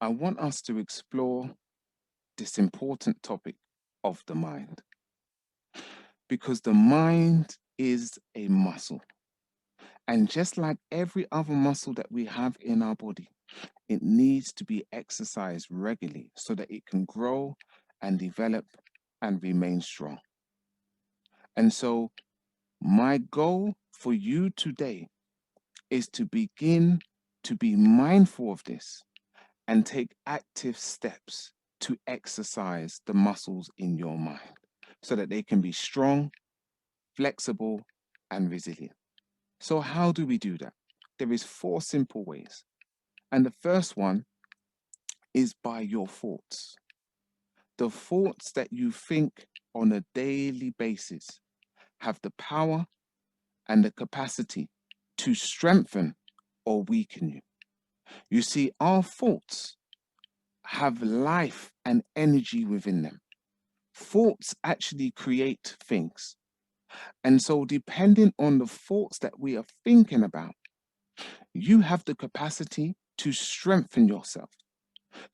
I want us to explore this important topic of the mind because the mind is a muscle. And just like every other muscle that we have in our body, it needs to be exercised regularly so that it can grow and develop and remain strong. And so, my goal for you today is to begin to be mindful of this and take active steps to exercise the muscles in your mind so that they can be strong, flexible, and resilient. So how do we do that? There is four simple ways. And the first one is by your thoughts. The thoughts that you think on a daily basis have the power and the capacity to strengthen or weaken you. You see, our thoughts have life and energy within them. Thoughts actually create things. And so, depending on the thoughts that we are thinking about, you have the capacity to strengthen yourself.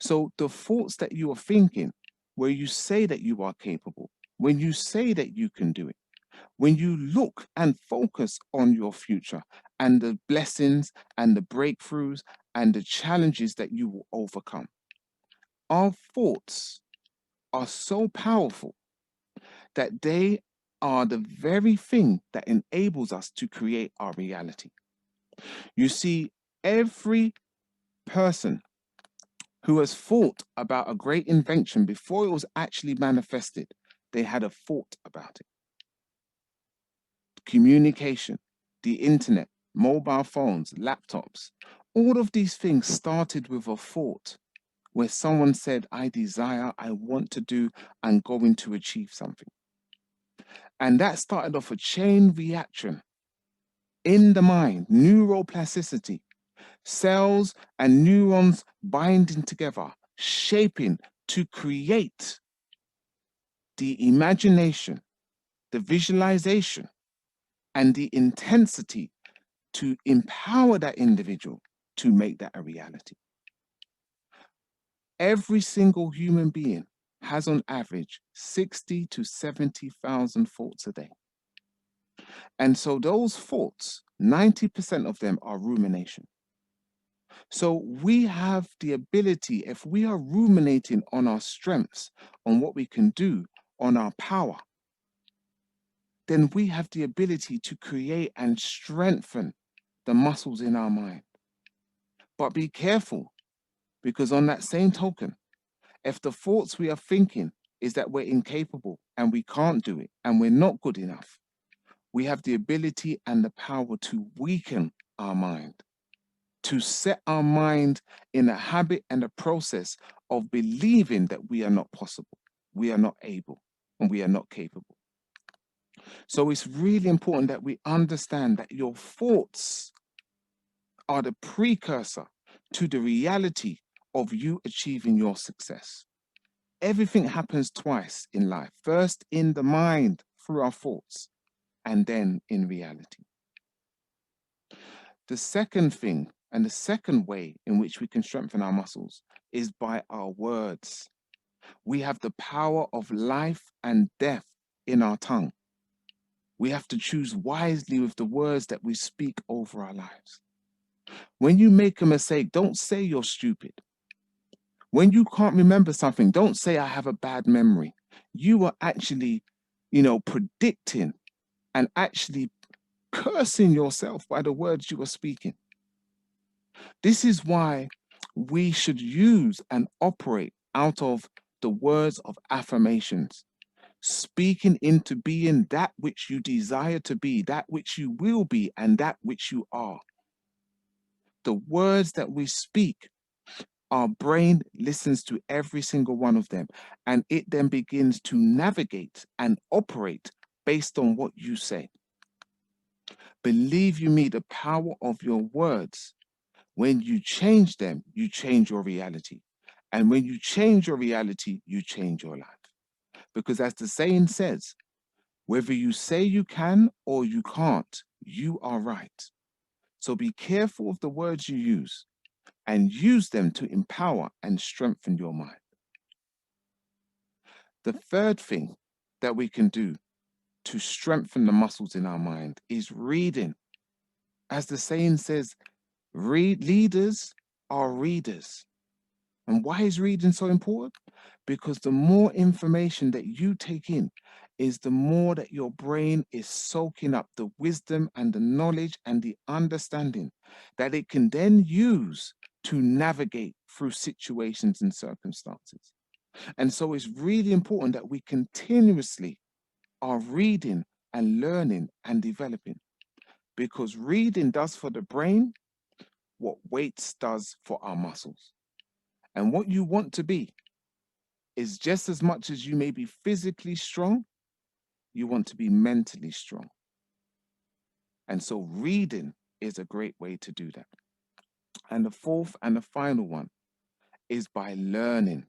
So, the thoughts that you are thinking, where you say that you are capable, when you say that you can do it, when you look and focus on your future and the blessings and the breakthroughs and the challenges that you will overcome, our thoughts are so powerful that they are the very thing that enables us to create our reality. You see, every person who has thought about a great invention before it was actually manifested, they had a thought about it. Communication, the internet, mobile phones, laptops, all of these things started with a thought where someone said, I desire, I want to do, I'm going to achieve something. And that started off a chain reaction in the mind, neuroplasticity, cells and neurons binding together, shaping to create the imagination, the visualization, and the intensity to empower that individual to make that a reality. Every single human being has on average 60 to 70,000 thoughts a day. And so those thoughts, 90% of them are rumination. So we have the ability, if we are ruminating on our strengths, on what we can do, on our power, then we have the ability to create and strengthen the muscles in our mind. But be careful, because on that same token, if the thoughts we are thinking is that we're incapable and we can't do it and we're not good enough, we have the ability and the power to weaken our mind, to set our mind in a habit and a process of believing that we are not possible, we are not able, and we are not capable. So it's really important that we understand that your thoughts are the precursor to the reality of you achieving your success. Everything happens twice in life. First in the mind through our thoughts, and then in reality. The second thing and the second way in which we can strengthen our muscles is by our words. We have the power of life and death in our tongue. We have to choose wisely with the words that we speak over our lives. When you make a mistake, don't say you're stupid. When you can't remember something, don't say I have a bad memory. You are actually, predicting and actually cursing yourself by the words you are speaking. This is why we should use and operate out of the words of affirmations, speaking into being that which you desire to be, that which you will be, and that which you are. The words that we speak, our brain listens to every single one of them, and it then begins to navigate and operate based on what you say. Believe you me, the power of your words, when you change them, you change your reality. And when you change your reality, you change your life. Because as the saying says, whether you say you can or you can't, you are right. So be careful of the words you use. and use them to empower and strengthen your mind. The third thing that we can do to strengthen the muscles in our mind is reading. As the saying says, leaders are readers. And why is reading so important? Because the more information that you take in is the more that your brain is soaking up the wisdom and the knowledge and the understanding that it can then use to navigate through situations and circumstances. And so it's really important that we continuously are reading and learning and developing, because reading does for the brain what weights does for our muscles. And what you want to be is, just as much as you may be physically strong, you want to be mentally strong. And so reading is a great way to do that. And the fourth and the final one is by learning.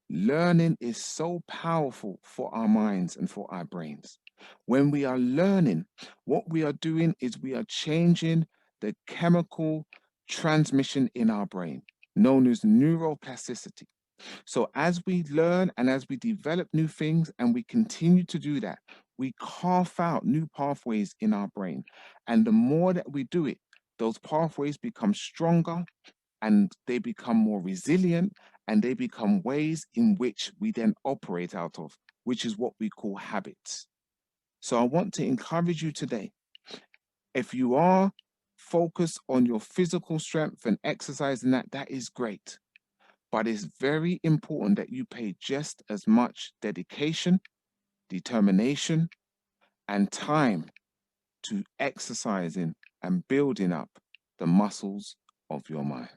Learning is so powerful for our minds and for our brains. When we are learning, what we are doing is we are changing the chemical transmission in our brain, known as neuroplasticity. So as we learn and as we develop new things and we continue to do that, we carve out new pathways in our brain. And the more that we do it, those pathways become stronger and they become more resilient, and they become ways in which we then operate out of, which is what we call habits. So I want to encourage you today, if you are focused on your physical strength and exercising that, that is great. But it's very important that you pay just as much dedication, determination, and time to exercising and building up the muscles of your mind.